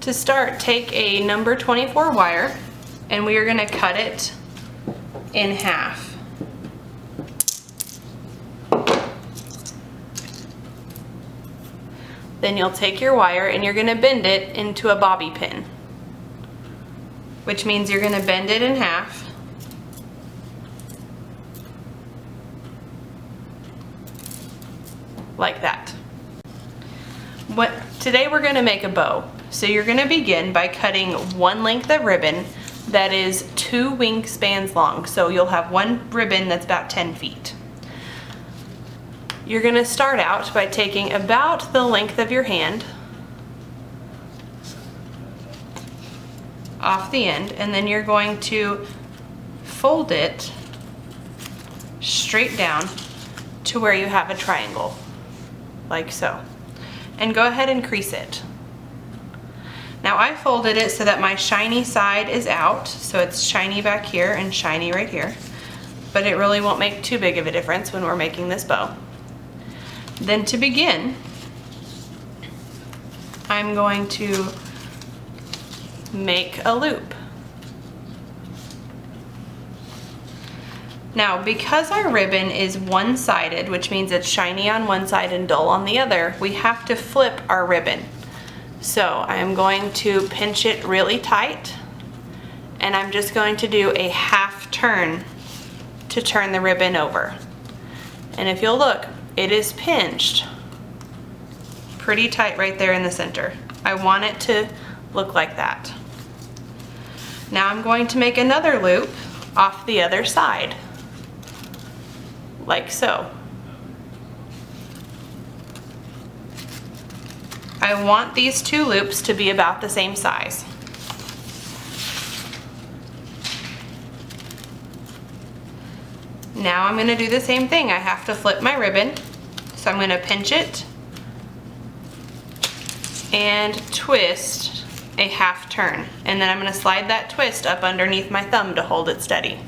To start, take a number 24 wire and we are going to cut it in half. Then you'll take your wire and you're going to bend it into a bobby pin, which means you're going to bend it in half. Like that. Today we're going to make a bow. So you're going to begin by cutting one length of ribbon that is 2 wingspans long. So you'll have one ribbon that's about 10 feet. You're going to start out by taking about the length of your hand off the end, and then you're going to fold it straight down to where you have a triangle, like so. And go ahead and crease it. Now I folded it so that my shiny side is out, so it's shiny back here and shiny right here, but it really won't make too big of a difference when we're making this bow. Then to begin, I'm going to make a loop. Now, because our ribbon is one-sided, which means it's shiny on one side and dull on the other, we have to flip our ribbon. So I am going to pinch it really tight, and I'm just going to do a half turn to turn the ribbon over. And if you'll look, it is pinched pretty tight right there in the center. I want it to look like that. Now I'm going to make another loop off the other side, like so. I want these 2 loops to be about the same size. Now I'm going to do the same thing. I have to flip my ribbon, so I'm going to pinch it and twist a half turn, and then I'm going to slide that twist up underneath my thumb to hold it steady.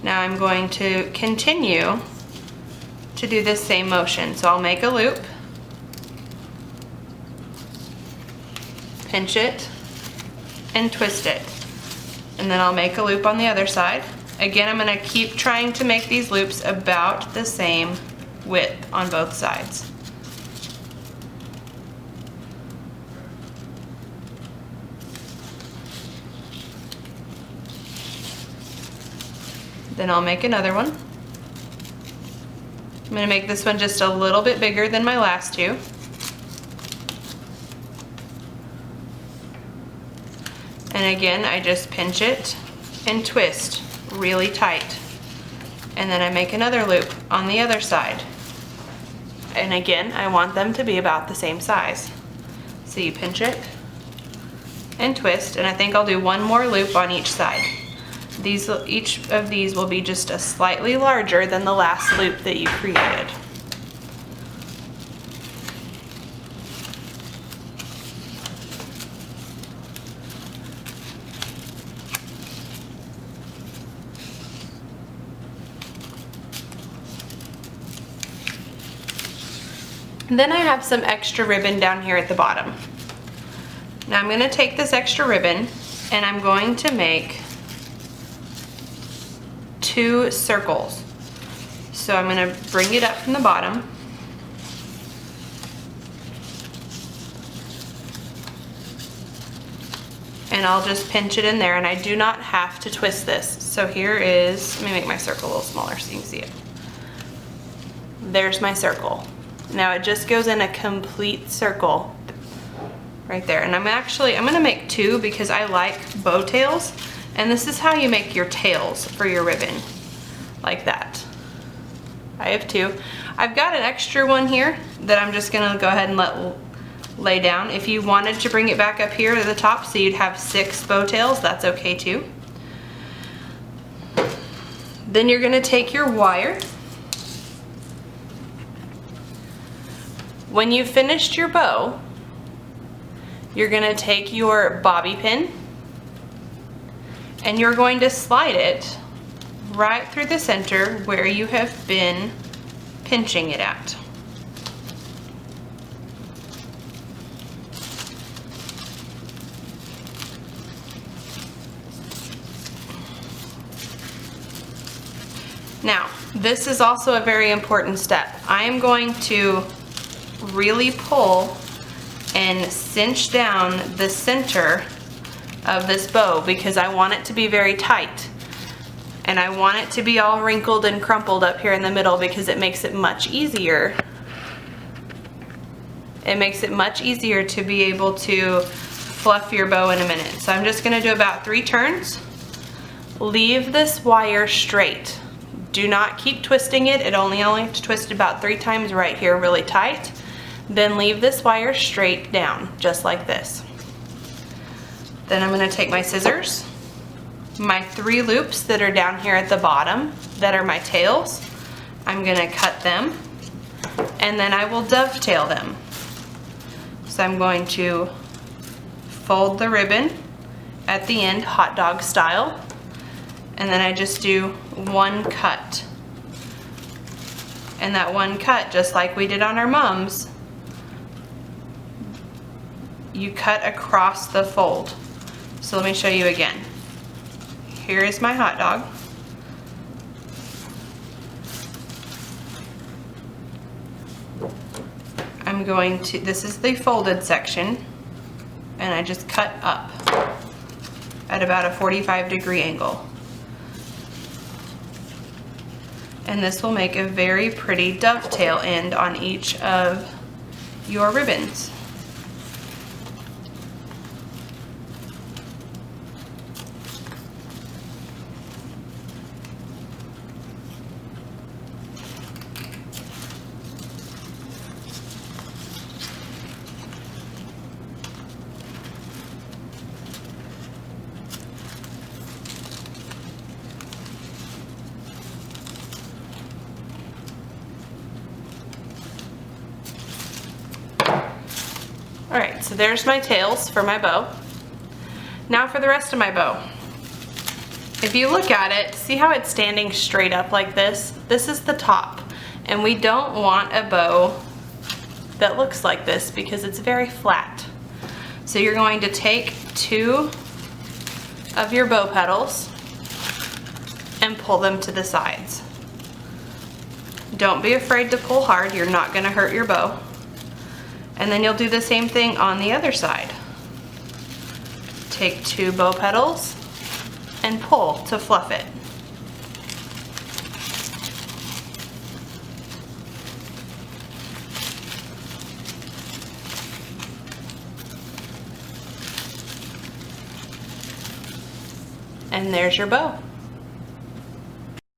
Now I'm going to continue to do this same motion. So I'll make a loop, pinch it, and twist it. And then I'll make a loop on the other side. Again, I'm going to keep trying to make these loops about the same width on both sides. Then I'll make another one. I'm going to make this one just a little bit bigger than my last 2. And again, I just pinch it and twist really tight. And then I make another loop on the other side. And again, I want them to be about the same size. So you pinch it and twist, and I think I'll do one more loop on each side. Each of these will be just a slightly larger than the last loop that you created. Then I have some extra ribbon down here at the bottom. Now I'm going to take this extra ribbon and I'm going to make 2 circles. So I'm going to bring it up from the bottom. And I'll just pinch it in there, and I do not have to twist this. So here is, let me make my circle a little smaller so you can see it. There's my circle. Now it just goes in a complete circle right there. And I'm going to make 2 because I like bow tails. And this is how you make your tails for your ribbon, like that. I have 2. I've got an extra one here that I'm just gonna go ahead and let lay down. If you wanted to bring it back up here to the top so you'd have 6 bow tails, that's okay too. Then you're gonna take your wire. When you've finished your bow, you're gonna take your bobby pin and you're going to slide it right through the center where you have been pinching it at. Now, this is also a very important step. I am going to really pull and cinch down the center of this bow because I want it to be very tight. And I want it to be all wrinkled and crumpled up here in the middle because it makes it much easier. It makes it much easier to be able to fluff your bow in a minute. So I'm just gonna do about 3 turns. Leave this wire straight. Do not keep twisting it. It only have to twist it about 3 times right here really tight. Then leave this wire straight down, just like this. Then I'm gonna take my scissors, my 3 loops that are down here at the bottom, that are my tails, I'm gonna cut them, and then I will dovetail them. So I'm going to fold the ribbon at the end, hot dog style, and then I just do 1 cut. And that 1 cut, just like we did on our mums, you cut across the fold. So let me show you again. Here is my hot dog. I'm going to, this is the folded section, and I just cut up at about a 45-degree angle. And this will make a very pretty dovetail end on each of your ribbons. Alright, so there's my tails for my bow. Now for the rest of my bow. If you look at it, see how it's standing straight up like this? This is the top, and we don't want a bow that looks like this because it's very flat. So you're going to take 2 of your bow petals and pull them to the sides. Don't be afraid to pull hard, you're not going to hurt your bow. And then you'll do the same thing on the other side. Take 2 bow petals and pull to fluff it. And there's your bow.